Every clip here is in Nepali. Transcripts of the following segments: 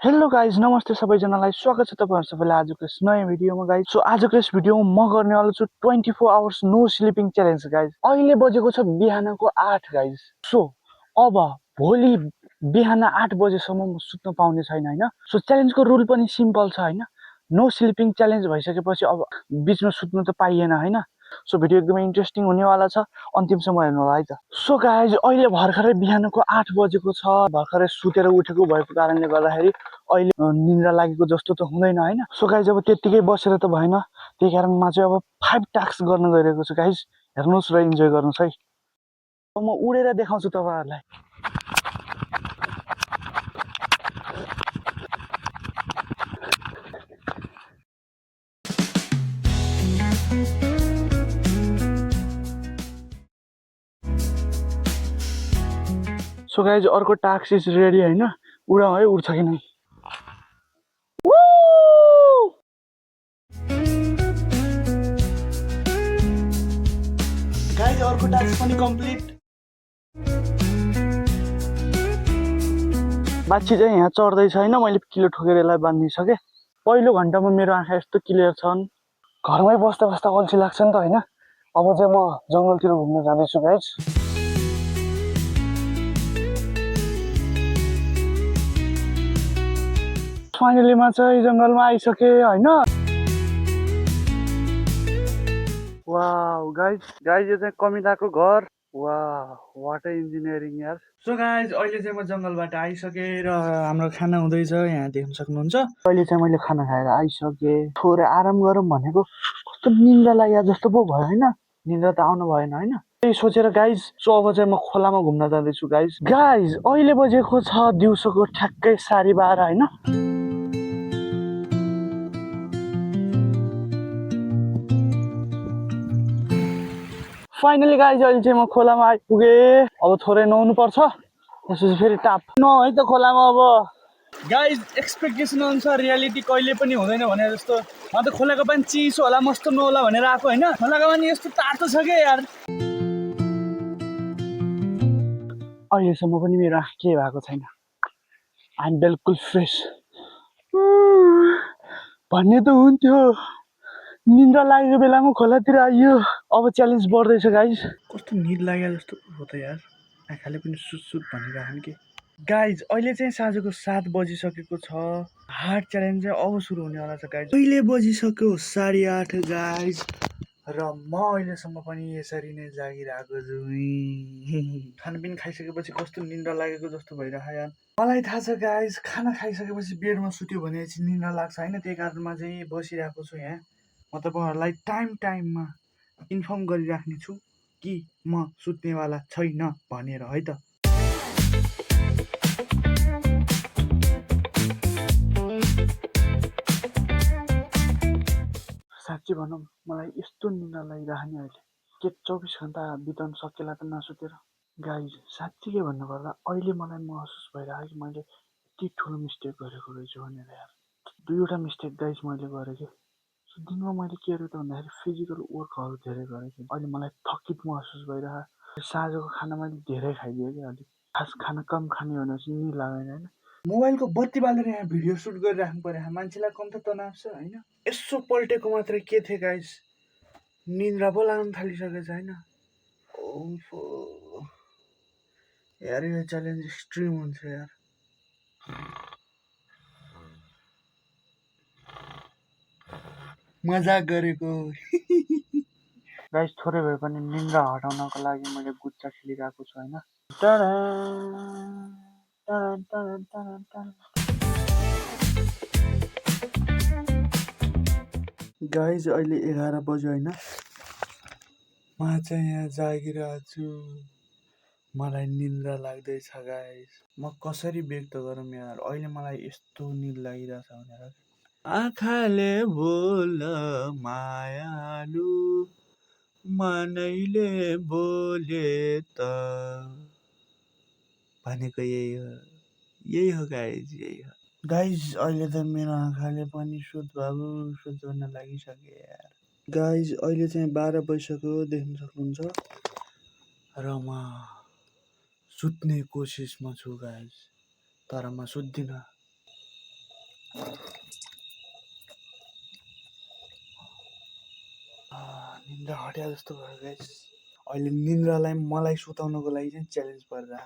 हेलो गाइज नमस्ते सबैजनालाई स्वागत छ तपाईहरु सबैलाई आजको यस नयाँ भिडियोमा गाइज। सो आजको यस भिडियोमा म गर्नेवाला छु 24 hours no sleeping challenge guys. अहिले बजेको छ बिहानको 8 गाइज। सो अब भोलि बिहान 8 बजेसम्म म सुत्न पाउने छैन हैन। सो च्यालेन्जको रुल पनि सिम्पल छ हैन। नो स्लिपिङ च्यालेन्ज भइसकेपछि अब बीचमा सुत्नु त पाइएन हैन। सो भिडियो एकदमै इन्ट्रेस्टिङ हुनेवाला छ, अन्तिमसम्म हेर्नु होला है त। सो गाइज अहिले भर्खरै बिहानको 8 बजेको छ। भर्खरै सुतेर उठेको भएको कारणले गर्दाखेरि अहिले निन्द्रा लागेको जस्तो त हुँदैन हैन। सो गाइज अब त्यतिकै बसेर त भएन, त्यही कारणमा चाहिँ अब 5 टास्क गर्न गइरहेको छु गाइज। हेर्नुस् र इन्जोय गर्नुस् है। अब म उडेर देखाउँछु तपाईहरुलाई। सो गाइज अर्को टास्क इज रेडी हैन। उडाउ है, उड्छ कि नै। गाइज अर्को टास्क पनि कम्प्लिट। बाछी चाहिँ यहाँ चढ्दैछ हैन। मैले किलो ठोकेर यसलाई बाँधिसके। पहिलो घन्टामा मेरो आँखा यस्तो क्लियर छन्। घरमै बस्दा बस्दा अल्छी लाग्छ नि त हैन। अब चाहिँ म जंगलतिर घुम्न जाँदैछु गाइज। फाइनलीमा चाहिँ जंगलमा आइसके हैन। वाउ गाइज, यो चाहिँ कमिलाको घर। वाह वाट इन्जिनियरिङ यार। सो गाइज अहिले चाहिँ म जंगलबाट आइसके र हाम्रो खाना हुँदैछ, यहाँ देख्न सक्नुहुन्छ। अहिले चाहिँ मैले खाना खाएर आइसके। थोरै आराम गरौँ भनेको कस्तो निन्द्रा लाग्यो जस्तो पो भयो हैन। निन्द्रा त आउनु भएन हैन। त्यही सोचेर गाइज सो अब चाहिँ म खोलामा घुम्न जाँदैछु गाइज। अहिले बजेको छ दिउँसोको ठ्याक्कै 12:30 हैन। फाइनली गाइज अहिले चाहिँ म खोलामा आइपुगे। अब थोरै नुहाउनु पर्छ, त्यसपछि फेरि टाप न है त खोलामा। अब गाइज एक्सपेक्टेसन अनुसार रियालिटी कहिले पनि हुँदैन भने जस्तो म त खोलाको पानी चिसो होला मस्तो नहोला भनेर आएको हैन। खोलाको पानी यस्तो तातो छ के यार। अहिलेसम्म पनि मेरो आँखा के भएको छैन। आइ एम बिल्कुल फ्रेस भन्ने त हुन्थ्यो। निन्द्रा लागेको बेलामा खोलातिर आइयो। अब च्यालेन्ज बढ्दैछ गाइज। कस्तो निद लाग्यो जस्तो हो त यार। आँखाले पनि सुत भनिरहेको के। गाइज अहिले चाहिँ साँझको 7 बजिसकेको छ। हार्ड च्यालेन्ज चाहिँ अब सुरु हुनेवाला छ गाइज। अहिले बजिसक्यो 8:30 गाइज र म अहिलेसम्म पनि यसरी नै जागिरहेको छु। खानपिन खाइसकेपछि कस्तो निन्द्रा लागेको जस्तो भइरहेको यार। मलाई थाहा छ गाइज, खाना खाइसकेपछि बेडमा सुत्यो भने चाहिँ निन्द्रा लाग्छ हैन। त्यही कारणमा चाहिँ बसिरहेको छु यहाँ। म तपाईहरुलाई टाइममा इन्फर्म गरिराख्ने छु कि म सुत्नेवाला छैन भनेर है त। साँच्ची भनौँ मलाई यस्तो निन्द्रा लागिरहने अहिले के 24 घण्टा बिताउन सकेला त नसुतेर। गाइज साँच्चीकै भन्नुपर्दा अहिले मलाई महसुस भइरहेको कि मैले यति ठुलो मिस्टेक गरेको रहेछु भनेर यार। 2वटा मिस्टेक गाइज मैले गरेँ कि। दिनमा मैले के गरेँ त भन्दाखेरि फिजिकल वर्कहरू धेरै गरेँ कि। अहिले मलाई थकित महसुस भइरहेको। साँझको खाना मैले धेरै खाइदिएँ कि। अलिक खास खाना कम खाने भनेपछि निद लाग्दैन हैन। मोबाइलको बत्ती बालेर यहाँ भिडियो सुट गरिराख्नु पर्यो। मान्छेलाई कम त तनाव छ हैन। यसो पल्टेको मात्रै के थिए गाइज, निन्द्रा पो लाग्न थालिसकेछ हैन। ओफो यार यो च्यालेन्ज एक्सट्रिम हुन्छ यार। मजाक गरेको। गाइज थोरै भए पनि निन्द्रा हटाउनको लागि मैले गुच्चा खेलिरहेको छु हैन। गाइज अहिले 11 बज्यो हैन। म चाहिँ यहाँ जागिरहेको छु। मलाई निन्द्रा लाग्दैछ गाइज। म कसरी व्यक्त गरौँ यार, अहिले मलाई यस्तो निद लागिरहेछ भनेर। आँखाले बोल मायालु मनैले बोले त भनेको यही हो गाइज, यही हो। गाइज अहिले त मेरो आँखाले पनि सुत गर्न लागिसक्यो यार। गाइज अहिले चाहिँ 12 बजिसक्यो देख्न सक्नुहुन्छ र म सुत्ने कोसिसमा छु गाइज, तर म सुत्दिनँ। निन्द्रा हट्या जस्तो भयो गाइस। अहिले निन्द्रालाई मलाई सुताउनको लागि चाहिँ च्यालेन्ज पर्दा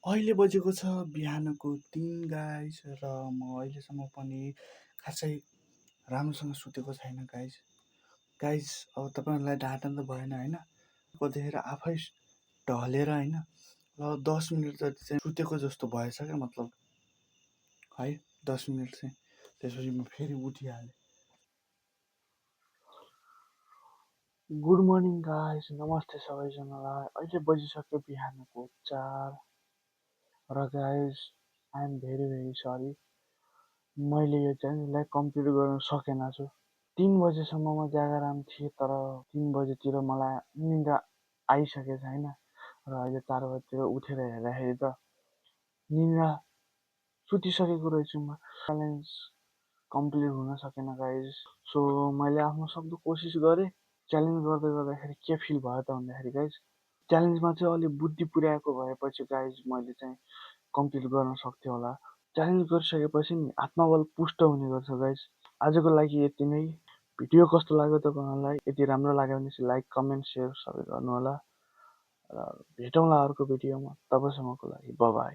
अहिले बजेको छ बिहानको 3 गाइस र म अहिलेसम्म पनि खासै राम्रोसँग सुतेको छैन गाइस। गाइस अब तपाईँहरूलाई ढाँट्न त भएन होइन, कतिखेर आफै ढलेर होइन ल 10 मिनट जति चाहिँ सुतेको जस्तो भएछ क्या, मतलब है 10 मिनट चाहिँ। त्यसपछि म फेरि उठिहालेँ। गुड मर्निङ गाइस, नमस्ते सबैजनालाई। अहिले बजिसक्यो बिहानको 4 र guys I am very sorry, मैले यो च्यालेन्जलाई कम्प्लिट गर्न सकेन छु। 3 बजेसम्म म जागराम थिएँ, तर 3 बजेतिर मलाई निन्द्रा आइसकेको छैन र अहिले 4 बजेतिर उठेर हेर्दाखेरि त निन्द्रा सुतिसकेको रहेछु म। च्यालेन्ज कम्प्लिट हुन सकेन गाइस। सो मैले आफ्नो सक्दो कोसिस गरेँ। च्यालेन्ज गर्दाखेरि के फिल भयो त भन्दाखेरि गाइस, च्यालेन्जमा चाहिँ अलिक बुद्धि पुर्याएको भएपछि गाइस मैले चाहिँ कम्प्लिट गर्न सक्थेँ होला। च्यालेन्ज गरिसकेपछि नि आत्मबल पुष्ट हुने गर्छ गाइस। आजको लागि यति नै। भिडियो कस्तो लाग्यो तपाईँहरूलाई? यदि राम्रो लाग्यो भने चाहिँ लाइक, कमेन्ट, सेयर सबै गर्नुहोला र भेटौँला अर्को भिडियोमा। तबसम्मको लागि बाइ बाइ।